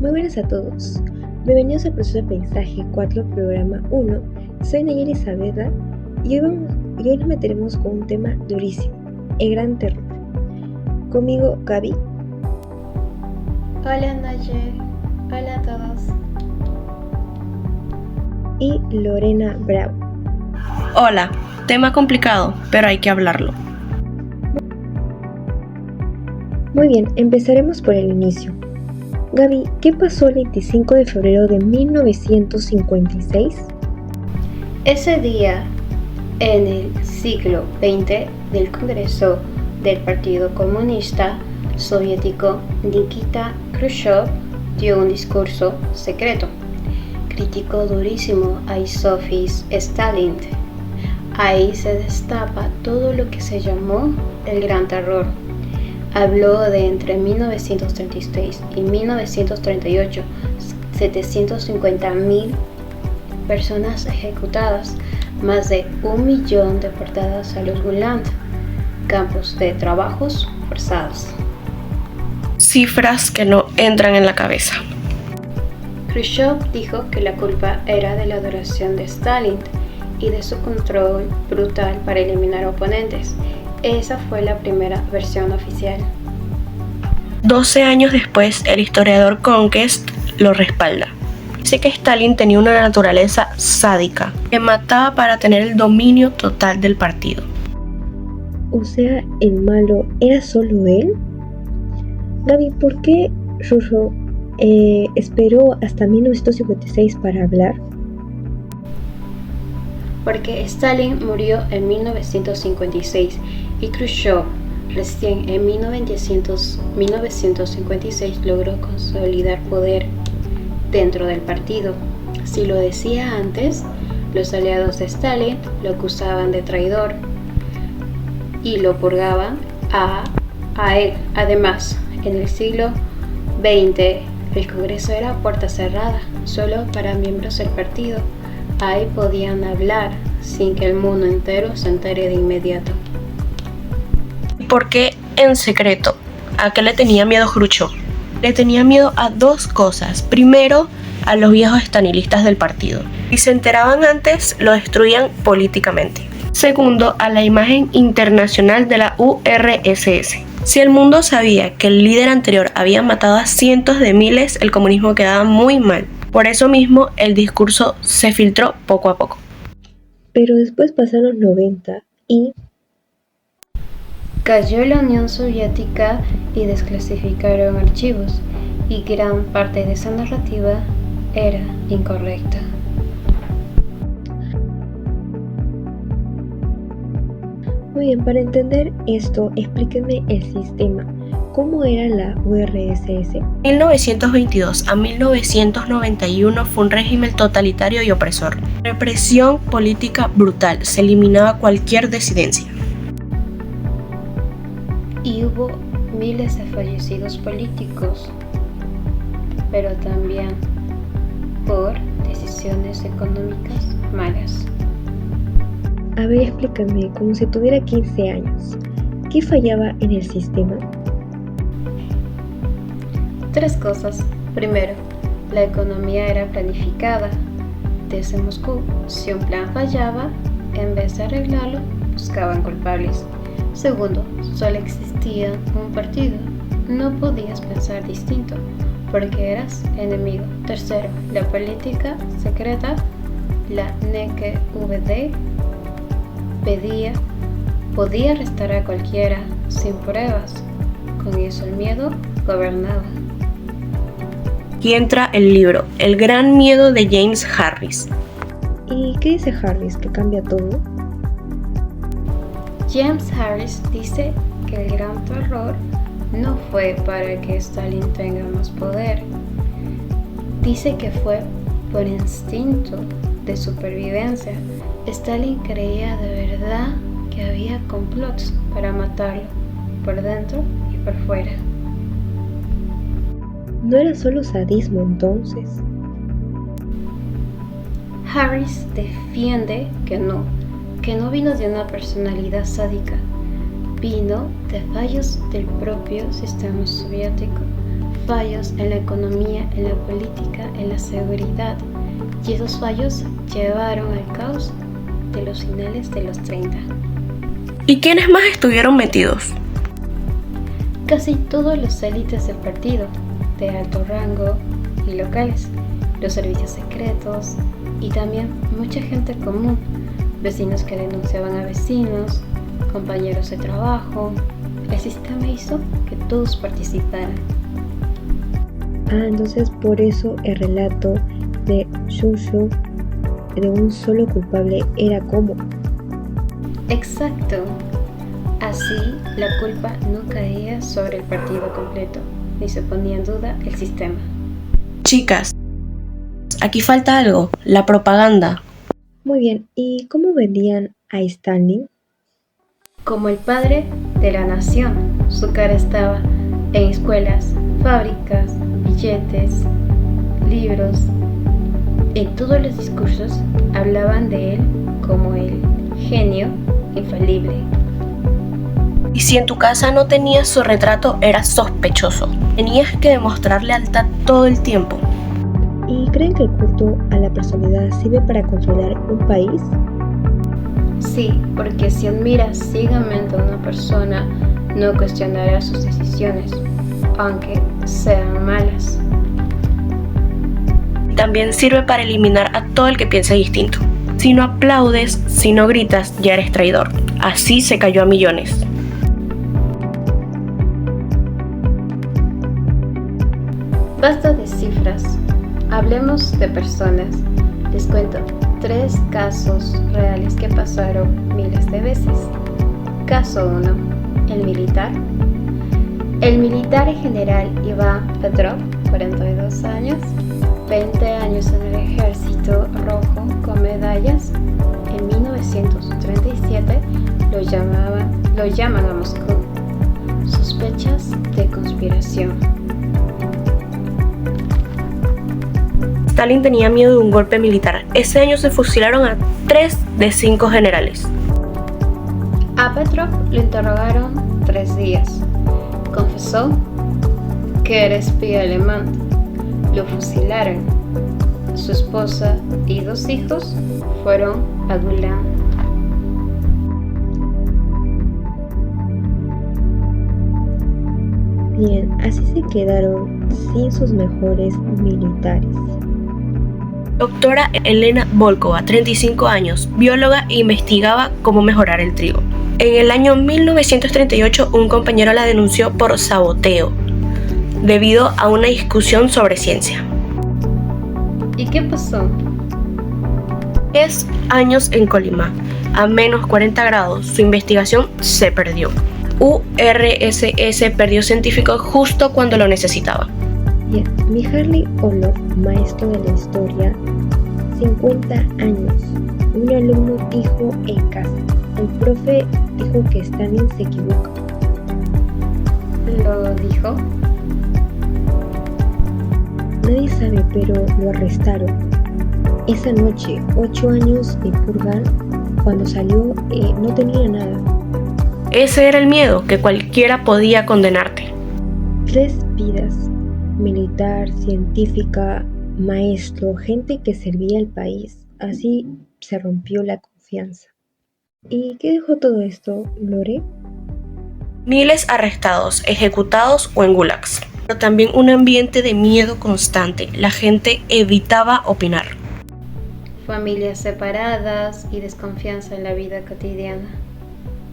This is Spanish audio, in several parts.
Muy buenas a todos. Bienvenidos al proceso de aprendizaje 4, programa 1. Soy Nayeli Saavedra y hoy nos meteremos con un tema durísimo, el gran terror. Conmigo, Gaby. Hola Nayeli. Hola a todos. Y Lorena Bravo. Hola, tema complicado, pero hay que hablarlo. Muy bien, empezaremos por el inicio. Gaby, ¿qué pasó el 25 de febrero de 1956? Ese día, en el siglo XX, del Congreso del Partido Comunista Soviético, Nikita Khrushchev dio un discurso secreto. Criticó durísimo a Iosif Stalin. Ahí se destapa todo lo que se llamó el Gran Terror. Habló de entre 1936 y 1938, 750.000 personas ejecutadas, más de 1 millón deportadas a los Gulag, campos de trabajos forzados. Cifras que no entran en la cabeza. Khrushchev dijo que la culpa era de la adoración de Stalin y de su control brutal para eliminar oponentes. Esa fue la primera versión oficial. 12 años después, el historiador Conquest lo respalda. Dice que Stalin tenía una naturaleza sádica, que mataba para tener el dominio total del partido. O sea, ¿el malo era solo él? Gaby, ¿por qué Khrushchev esperó hasta 1956 para hablar? Porque Stalin murió en 1956 y Khrushchev recién en 1956 logró consolidar poder dentro del partido. Si lo decía antes, los aliados de Stalin lo acusaban de traidor y lo purgaban a él. Además, en el siglo XX, el Congreso era puerta cerrada, solo para miembros del partido. Ahí podían hablar sin que el mundo entero se entere de inmediato. ¿Por qué en secreto? ¿A qué le tenía miedo Khrushchev? Le tenía miedo a dos cosas. Primero, a los viejos estalinistas del partido. Si se enteraban antes, lo destruían políticamente. Segundo, a la imagen internacional de la URSS. Si el mundo sabía que el líder anterior había matado a cientos de miles, el comunismo quedaba muy mal. Por eso mismo, el discurso se filtró poco a poco. Pero después pasaron los 90 y cayó la Unión Soviética y desclasificaron archivos, y gran parte de esa narrativa era incorrecta. Muy bien, para entender esto, explíquenme el sistema. ¿Cómo era la URSS? 1922 a 1991 fue un régimen totalitario y opresor. Represión política brutal, se eliminaba cualquier disidencia. Y hubo miles de fallecidos políticos, pero también por decisiones económicas malas. A ver, explícame, como si tuviera 15 años. ¿Qué fallaba en el sistema? 3 cosas. Primero, la economía era planificada desde Moscú. Si un plan fallaba, en vez de arreglarlo, buscaban culpables. Segundo, solo existía un partido. No podías pensar distinto, porque eras enemigo. Tercero, la política secreta, la NKVD, podía arrestar a cualquiera sin pruebas. Con eso el miedo gobernaba. Aquí entra el libro El gran miedo de James Harris. ¿Y qué dice Harris que cambia todo? James Harris dice que el gran terror no fue para que Stalin tenga más poder. Dice que fue por instinto de supervivencia. Stalin creía de verdad que había complots para matarlo, por dentro y por fuera. ¿No era solo sadismo entonces? Harris defiende que no vino de una personalidad sádica, vino de fallos del propio sistema soviético. fallos en la economía, en la política, en la seguridad, y esos fallos llevaron al caos de los finales de los 30. ¿Y quiénes más estuvieron metidos? Casi todos los élites del partido, de alto rango y locales, los servicios secretos y también mucha gente común, vecinos que denunciaban a vecinos, compañeros de trabajo. El sistema hizo que todos participaran. Entonces por eso el relato de Shushu de un solo culpable era como. Exacto. Así, la culpa no caía sobre el partido completo, ni se ponía en duda el sistema. Chicas, aquí falta algo, la propaganda. Muy bien, ¿y cómo vendían a Stalin? Como el padre de la nación, su cara estaba en escuelas, fábricas, billetes, libros. En todos los discursos hablaban de él como el genio infalible. Y si en tu casa no tenías su retrato, era sospechoso. Tenías que demostrar lealtad todo el tiempo. ¿Y creen que el culto a la personalidad sirve para controlar un país? Sí, porque si admiras ciegamente a una persona, no cuestionarás sus decisiones, aunque sean malas. También sirve para eliminar a todo el que piense distinto. Si no aplaudes, si no gritas, ya eres traidor. Así se cayó a millones. Basta de cifras, hablemos de personas. Les cuento 3 casos reales que pasaron miles de veces. Caso 1. El militar. El militar general Iván Petrov, 42 años, 20 años en el Ejército Rojo con medallas. En 1937 lo llaman a Moscú. Sospechas de conspiración. Stalin tenía miedo de un golpe militar. Ese año se fusilaron a 3 de 5 generales. A Petrov lo interrogaron 3 días. Confesó que era espía alemán. Lo fusilaron. Su esposa y 2 hijos fueron a Gulag. Bien, así se quedaron sin sus mejores militares. Doctora Elena Volkova, 35 años, bióloga e investigaba cómo mejorar el trigo. En el año 1938, un compañero la denunció por saboteo, debido a una discusión sobre ciencia. ¿Y qué pasó? 10 años en Colima, a menos 40 grados, su investigación se perdió. URSS perdió científicos justo cuando lo necesitaba. Bien, Mijaíl Orlov, maestro de la historia, 50 años. Un alumno dijo en casa, el profe dijo que Stalin se equivoca. ¿Lo dijo? Nadie sabe, pero lo arrestaron. Esa noche, 8 años de purga, cuando salió no tenía nada. Ese era el miedo, que cualquiera podía condenarte. 3 vidas, militar, científica, maestro, gente que servía al país. Así se rompió la confianza. ¿Y qué dejó todo esto, Lore? Miles arrestados, ejecutados o en gulags. Pero también un ambiente de miedo constante. La gente evitaba opinar. Familias separadas y desconfianza en la vida cotidiana.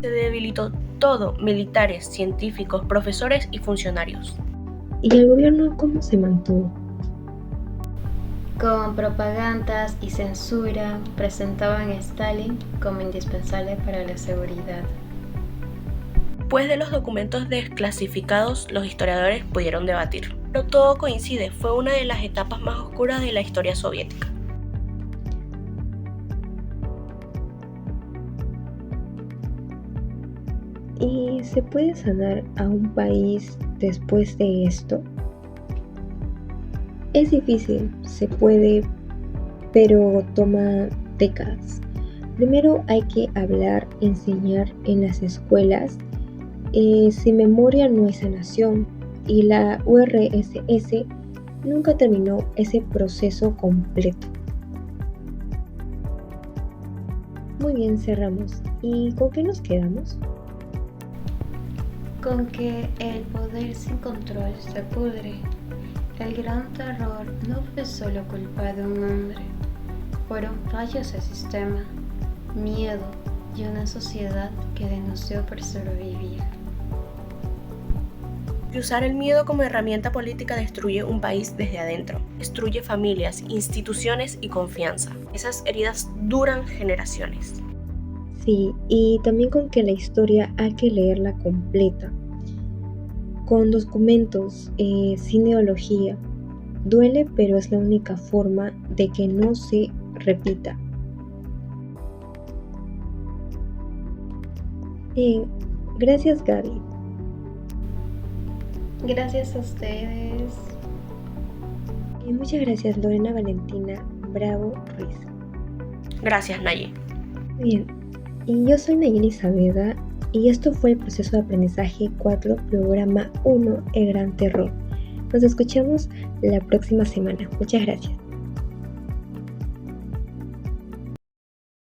Se debilitó todo, militares, científicos, profesores y funcionarios. ¿Y el gobierno cómo se mantuvo? Con propagandas y censura presentaban a Stalin como indispensable para la seguridad. Después de los documentos desclasificados, los historiadores pudieron debatir. Pero todo coincide, fue una de las etapas más oscuras de la historia soviética. ¿Y se puede sanar a un país después de esto? Es difícil, se puede, pero toma décadas. Primero hay que hablar, enseñar en las escuelas. Sin memoria no hay sanación. y la URSS nunca terminó ese proceso completo. Muy bien, cerramos. ¿Y con qué nos quedamos? Con que el poder sin control se pudre. El gran terror no fue solo culpa de un hombre, fueron fallos de sistema, miedo y una sociedad que denunció por sobrevivir. Y usar el miedo como herramienta política destruye un país desde adentro, destruye familias, instituciones y confianza. Esas heridas duran generaciones. Sí, y también con que la historia hay que leerla completa, con documentos, sin ideología. Duele, pero es la única forma de que no se repita. Bien, gracias Gaby. Gracias a ustedes. Y muchas gracias Lorena Valentina Bravo Ruiz. Gracias, Nayi. Bien, y yo soy Nayeli Saavedra y esto fue el proceso de aprendizaje 4, programa 1, El Gran Terror. Nos escuchamos la próxima semana. Muchas gracias.